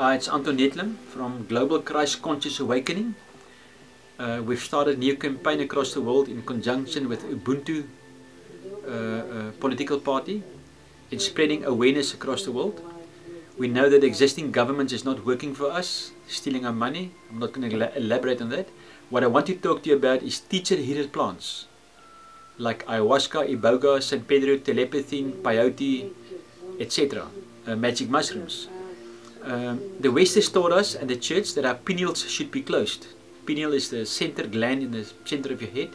It's Anton Netlem from Global Christ Conscious Awakening. We've started a new campaign across the world in conjunction with Ubuntu political party in spreading awareness across the world. We know that existing governments is not working for us, stealing our money. I'm not going to elaborate on that. What I want to talk to you about is teacher-healer plants like ayahuasca, iboga, San Pedro, telepathy, peyote, etc. Magic mushrooms. The West has taught us and the church that our pineals should be closed. Pineal is the center gland in the center of your head,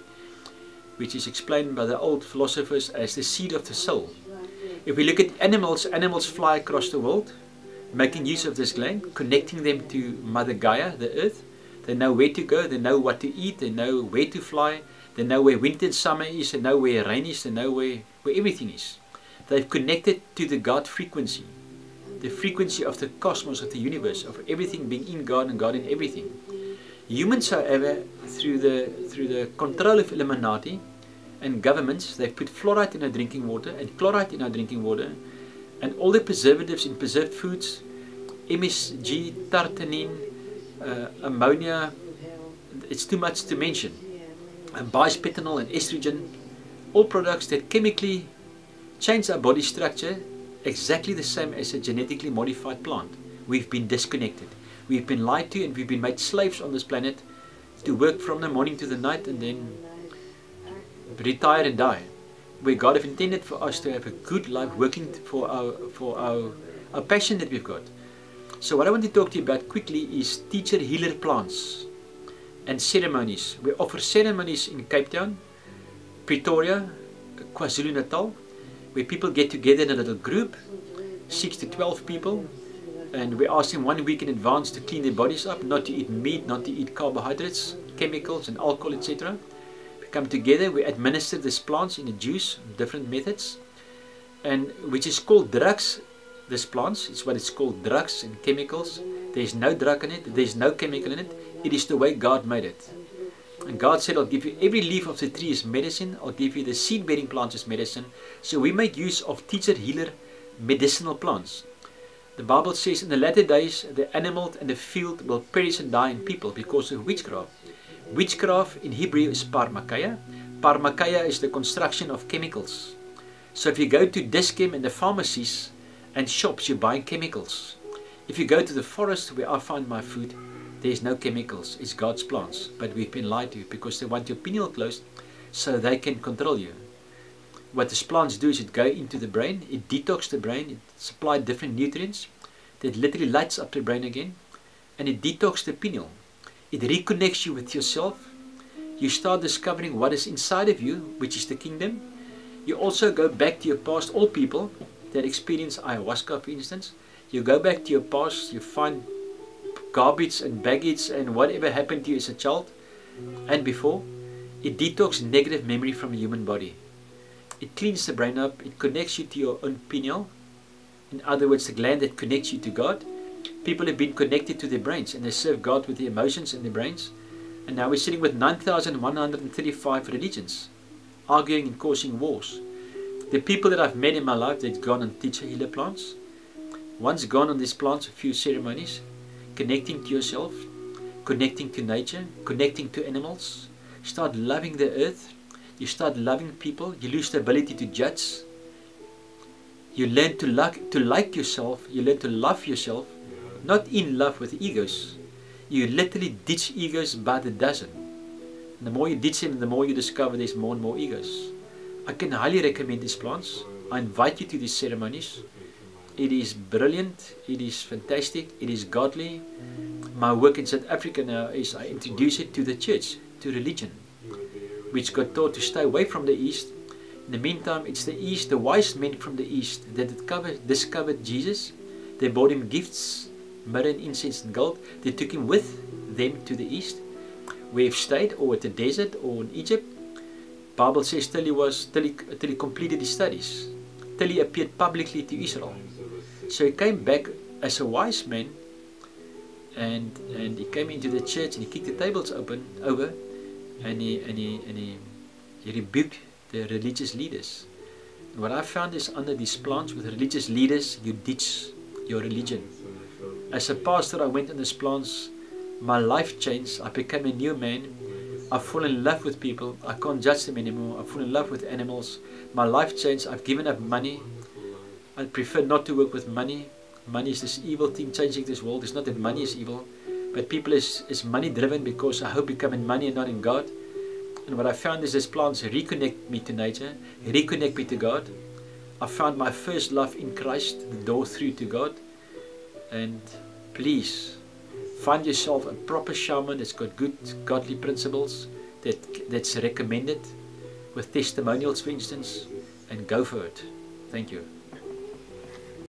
which is explained by the old philosophers as the seat of the soul. If we look at animals, animals fly across the world, making use of this gland, connecting them to Mother Gaia, the earth. They know where to go, they know what to eat, they know where to fly, they know where winter and summer is, they know where rain is, they know where everything is. They've connected to the God frequency, the frequency of the cosmos, of the universe, of everything being in God and God in everything. Humans, however, through the control of Illuminati and governments, they've put fluoride in our drinking water and chloride in our drinking water, and all the preservatives in preserved foods, MSG, tartanine, ammonia, it's too much to mention, and bisphenol and estrogen, all products that chemically change our body structure exactly the same as a genetically modified plant. We've been disconnected. We've been lied to and we've been made slaves on this planet to work from the morning to the night and then retire and die. Where God have intended for us to have a good life working for our passion that we've got. So what I want to talk to you about quickly is teacher healer plants and ceremonies. We offer ceremonies in Cape Town, Pretoria, KwaZulu-Natal, where people get together in a little group, 6 to 12 people, and we ask them 1 week in advance to clean their bodies up, not to eat meat, not to eat carbohydrates, chemicals and alcohol, etc. We come together, we administer these plants in a juice, different methods, and which is called drugs. These plants, it's what it's called, drugs and chemicals. There's no drug in it, there's no chemical in it. It is the way God made it. And God said, I'll give you every leaf of the tree as medicine, I'll give you the seed-bearing plants as medicine. So we make use of teacher-healer medicinal plants. The Bible says in the latter days, the animal and the field will perish and die in people because of witchcraft. Witchcraft in Hebrew is parmakia. Parmakia is the construction of chemicals. So if you go to Dischem and the pharmacies and shops, you're buying chemicals. If you go to the forest where I find my food, there's no chemicals, it's God's plants. But we've been lied to because they want your pineal closed so they can control you. What these plants do is it go into the brain, it detox the brain, it supplies different nutrients, that literally lights up the brain again, and it detox the pineal. It reconnects you with yourself. You start discovering what is inside of you, which is the kingdom. You also go back to your past. All people that experience ayahuasca, for instance, you go back to your past, you find garbage and baggage and whatever happened to you as a child and before. It detoxes negative memory from the human body. It cleans the brain up, it connects you to your own pineal. In other words, the gland that connects you to God. People have been connected to their brains and they serve God with the emotions in their brains. And now we're sitting with 9,135 religions, arguing and causing wars. The people that I've met in my life that's gone on teacher healer plants, once gone on these plants, a few ceremonies, connecting to yourself, connecting to nature, connecting to animals, start loving the earth, you start loving people, you lose the ability to judge, you learn to like yourself, you learn to love yourself, not in love with egos. You literally ditch egos by the dozen. And the more you ditch them, the more you discover there's more and more egos. I can highly recommend these plants. I invite you to these ceremonies. It is brilliant, it is fantastic, it is godly. My work in South Africa now is I introduce it to the church, to religion, which got taught to stay away from the East. In the meantime, it's the East, the wise men from the East that discovered Jesus. They brought him gifts, myrrh and incense and gold. They took him with them to the East, where he stayed, or at the desert, or in Egypt. Bible says till he completed his studies, till he appeared publicly to Israel. So he came back as a wise man, and he came into the church and he kicked the tables over, and he rebuked the religious leaders. And what I found is under these plants with religious leaders, you ditch your religion As a pastor, I went in these plants. My life changed. I became a new man. I fall in love with people. I can't judge them anymore. I fall in love with animals. My life changed. I've given up money. I prefer not to work with money. Money is this evil thing changing this world. It's not that money is evil, but people is money driven because I hope become in money and not in God. And what I found is these plants reconnect me to nature, reconnect me to God. I found my first love in Christ, the door through to God. And please find yourself a proper shaman that's got good godly principles, that's recommended with testimonials, for instance, and go for it. Thank you.